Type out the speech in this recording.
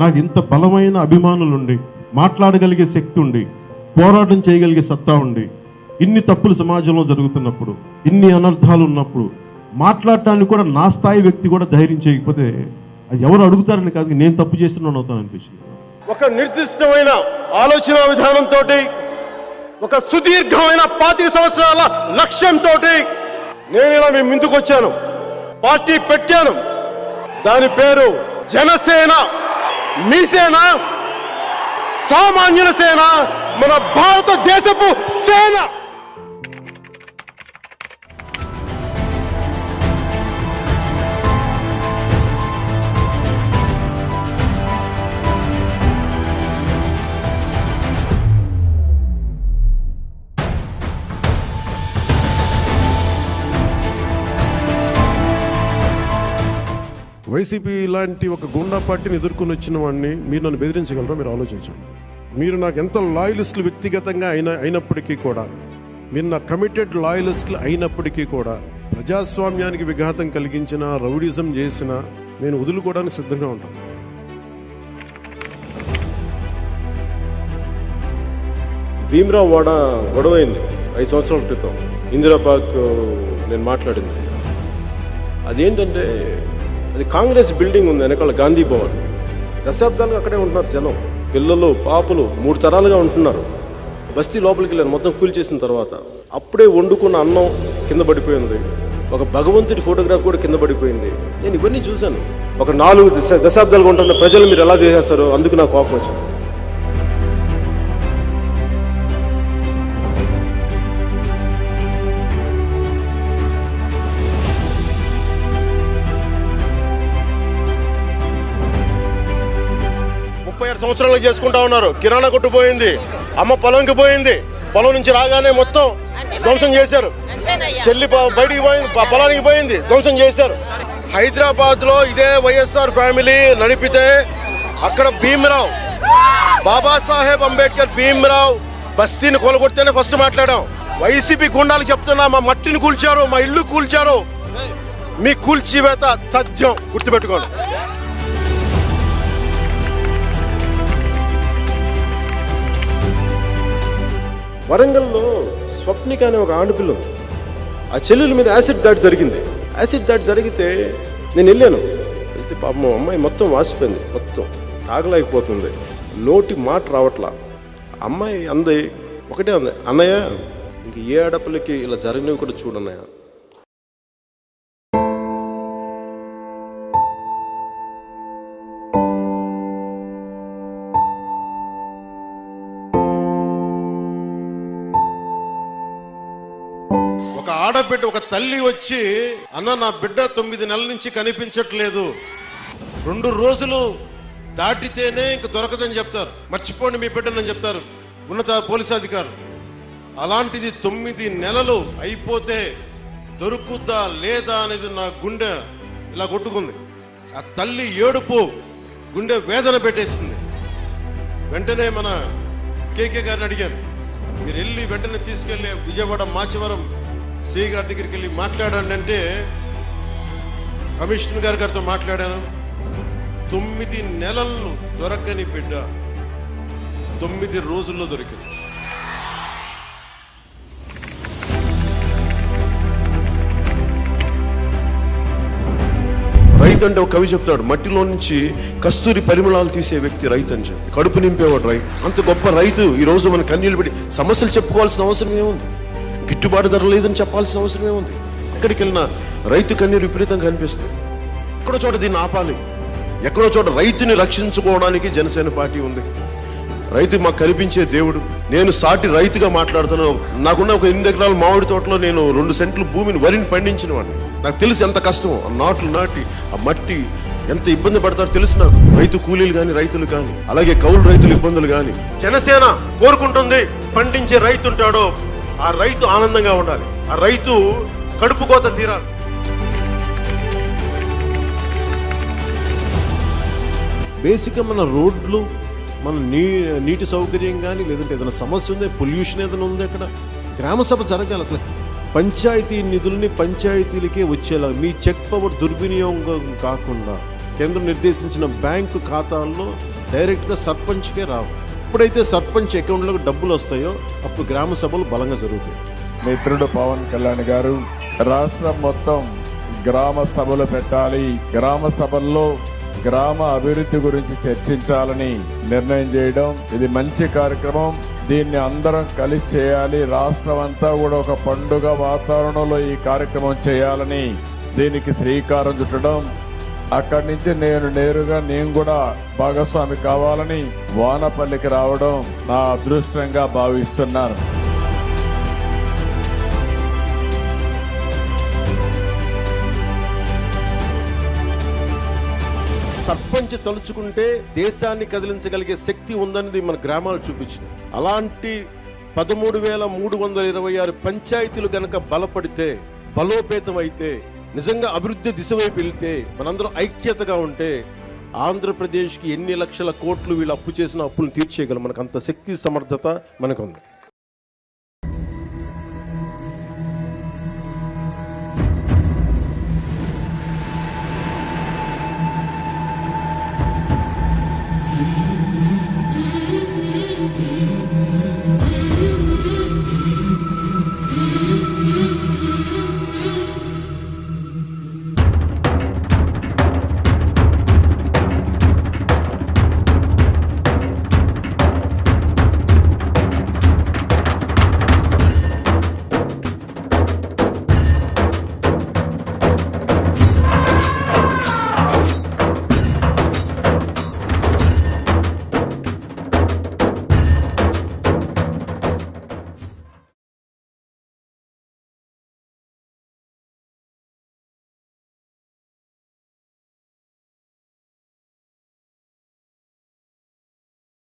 నాకు ఇంత బలమైన అభిమానులు ఉండి, మాట్లాడగలిగే శక్తి ఉండి, పోరాటం చేయగలిగే సత్తా ఉండి, ఇన్ని తప్పులు సమాజంలో జరుగుతున్నప్పుడు, ఇన్ని అనర్థాలు ఉన్నప్పుడు మాట్లాడటానికి కూడా నా స్థాయి వ్యక్తి కూడా ధైర్యం చేయకపోతే అది ఎవరు అడుగుతారని కాదు, నేను తప్పు చేస్తున్నాను అవుతాను అనిపించింది. ఒక నిర్దిష్టమైన ఆలోచన విధానంతో, ఒక సుదీర్ఘమైన 25 సంవత్సరాల లక్ష్యంతో నేను ఇలా మీ ముందుకు వచ్చాను. పార్టీ పెట్టాను. దాని పేరు జనసేన. మీ సేన, సామాన్యుల సేన, మన భారతదేశపు సేన. వైసీపీ లాంటి ఒక గుండా పార్టీని ఎదుర్కొని వచ్చిన వాడిని మీరు నన్ను బెదిరించగలరో మీరు ఆలోచించండి. మీరు నాకు ఎంత లాయలిస్టులు వ్యక్తిగతంగా అయినప్పటికీ కూడా, మీరు నా కమిటెడ్ లాయలిస్టులు అయినప్పటికీ కూడా, ప్రజాస్వామ్యానికి విఘాతం కలిగించిన, రౌడిజం చేసిన నేను వదులుకోవడానికి సిద్ధంగా ఉంటాను. భీమరావు వాడ గొడవైంది 5 సంవత్సరాల క్రితం. ఇందిరా పార్క్ నేను మాట్లాడింది అదేంటంటే, అది కాంగ్రెస్ బిల్డింగ్ ఉంది వెనకాల, గాంధీ భవన్. దశాబ్దాలుగా అక్కడే ఉంటున్నారు జనం, పిల్లలు పాపలు 3 తరాలుగా ఉంటున్నారు. బస్తీ లోపలికి వెళ్ళాను మొత్తం కూల్చేసిన తర్వాత. అప్పుడే వండుకున్న అన్నం కింద పడిపోయింది, ఒక భగవంతుడి ఫోటోగ్రాఫ్ కూడా కింద పడిపోయింది. నేను ఇవన్నీ చూశాను. ఒక 4 దశాబ్దాలుగా ఉంటున్న ప్రజలు మీరు ఎలా చేసేస్తారో, అందుకు నాకు కోపం వచ్చింది. సంవత్సరాలు చేసుకుంటా ఉన్నారు. కిరాణా కొట్టు పోయింది, అమ్మ పొలంకి పోయింది, పొలం నుంచి రాగానే మొత్తం ధ్వంసం చేశారు. చెల్లి బయటికి పోయింది, పొలానికి పోయింది, ధ్వంసం చేశారు. హైదరాబాద్లో ఇదే వైఎస్ఆర్ ఫ్యామిలీ నడిపితే అక్కడ భీమరావు, బాబాసాహెబ్ అంబేద్కర్ భీమరావు బస్తీని కొలగొడితేనే ఫస్ట్ మాట్లాడాం. వైసీపీ గుండాలు చెప్తున్నా మా మట్టిని కూల్చారు, మా ఇల్లు కూల్చారు. మీ కూల్చివేత తథ్యం, గుర్తుపెట్టుకోండి. వరంగల్లో స్వప్నిక అనే ఒక ఆడపిల్ల ఉంది. ఆ చెల్లెల మీద యాసిడ్ దాడి జరిగింది. యాసిడ్ దాడి జరిగితే నేను వెళ్ళాను. వెళ్తే పాపం అమ్మాయి మొత్తం వాసిపోయింది, మొత్తం తాగలేకపోతుంది, నోటి మాట రావట్లా. అమ్మాయి ఒకటే అంది, అన్నయ్య ఇంక ఏ ఆడపిల్లకి ఇలా జరిగినవి కూడా చూడన్నయ్య. ఒక ఆడబిడ్డ, ఒక తల్లి వచ్చి, అన్న నా బిడ్డ 9 నెలల నుంచి కనిపించట్లేదు, 2 రోజులు దాటితేనే ఇంక దొరకదని చెప్తారు, మర్చిపోండి మీ బిడ్డనని చెప్తారు ఉన్నత పోలీసు అధికారులు. అలాంటిది 9 నెలలు అయిపోతే దొరుకుద్దా లేదా అనేది నా గుండె ఇలా కొట్టుకుంది. ఆ తల్లి ఏడుపు గుండె వేదన పెట్టేసింది. వెంటనే మన కేకే గారిని అడిగాను, మీరు వెళ్ళి వెంటనే తీసుకెళ్లి విజయవాడ మాచవరం శ్రీ గారి దగ్గరికి వెళ్ళి మాట్లాడండి అంటే, కమిషనర్ గారితో మాట్లాడాను. 9 నెలలు దొరకని బిడ్డ 9 రోజుల్లో దొరికింది. రైతు అంటే ఒక కవి చెప్తాడు, మట్టిలో నుంచి కస్తూరి పరిమళాలు తీసే వ్యక్తి రైతు అని చెప్పి. కడుపు నింపేవాడు రైతు. అంత గొప్ప రైతు ఈరోజు మన కన్నీళ్ళు పెట్టి సమస్యలు చెప్పుకోవాల్సిన అవసరం ఏముంది? గిట్టుబాటు ధర లేదని చెప్పాల్సిన అవసరం ఏముంది? ఎక్కడికి వెళ్ళినా రైతు కన్నీరు విపరీతంగా కనిపిస్తుంది. ఎక్కడో చోట దీన్ని ఆపాలి. ఎక్కడో చోట రైతుని రక్షించుకోవడానికి జనసేన పార్టీ ఉంది. రైతు మాకు కనిపించే దేవుడు. నేను సాటి రైతుగా మాట్లాడుతున్నాను. నాకున్న ఒక 8 ఎకరాల మామిడి తోటలో నేను 2 సెంట్లు భూమిని, వరిని పండించిన వాడిని. నాకు తెలుసు ఎంత కష్టమో. ఆ నాట్లు నాటి ఆ మట్టి ఎంత ఇబ్బంది పడతారో తెలుసు నాకు. రైతు కూలీలు కానీ, రైతులు కానీ, అలాగే కౌలు రైతులు ఇబ్బందులు కానీ. జనసేన కోరుకుంటుంది, పండించే రైతు ఉంటాడో ఆ రైతు ఆనందంగా ఉండాలి, ఆ రైతు కడుపు కోత తీరాలి. బేసిక్గా మన రోడ్లు, మన నీటి సౌకర్యం కానీ, లేదంటే ఏదైనా సమస్య ఉంది, పొల్యూషన్ ఏదైనా ఉంది, అక్కడ గ్రామ సభ జరగాలి. అసలు పంచాయతీ నిధుల్ని పంచాయతీలకే వచ్చేలా, మీ చెక్ పవర్ దుర్వినియోగం కాకుండా కేంద్రం నిర్దేశించిన బ్యాంకు ఖాతాల్లో డైరెక్ట్గా సర్పంచ్కే రావు. ఎప్పుడైతే సర్పంచ్ అకౌంట్లోకి డబ్బులు వస్తాయో అప్పుడు గ్రామ సభలు బలంగా జరుగుతాయి. మిత్రుడు పవన్ కళ్యాణ్ గారు రాష్ట్రం మొత్తం గ్రామ సభలు పెట్టాలి, గ్రామ సభల్లో గ్రామ అభివృద్ధి గురించి చర్చించాలని నిర్ణయం చేయడం ఇది మంచి కార్యక్రమం. దీన్ని అందరం కలిసి చేయాలి. రాష్ట్రం అంతా కూడా ఒక పండుగ వాతావరణంలో ఈ కార్యక్రమం చేయాలని దీనికి శ్రీకారం చుట్టడం, అక్కడి నుంచి నేను కూడా భాగస్వామి కావాలని వానపల్లికి రావడం నా అదృష్టంగా భావిస్తున్నాను. సర్పంచ్ తలుచుకుంటే దేశాన్ని కదిలించగలిగే శక్తి ఉందన్నది మన గ్రామాలు చూపించింది. అలాంటి 13,326 పంచాయతీలు గనక బలపడితే, బలోపేతం అయితే, నిజంగా అభివృద్ధి దిశ వైపు వెళ్తే, మనందరం ఐక్యతగా ఉంటే ఆంధ్రప్రదేశ్కి ఎన్ని లక్షల కోట్లు వీళ్ళు అప్పు చేసిన అప్పులను తీర్చేయగలం. మనకు అంత శక్తి సమర్థత మనకుంది.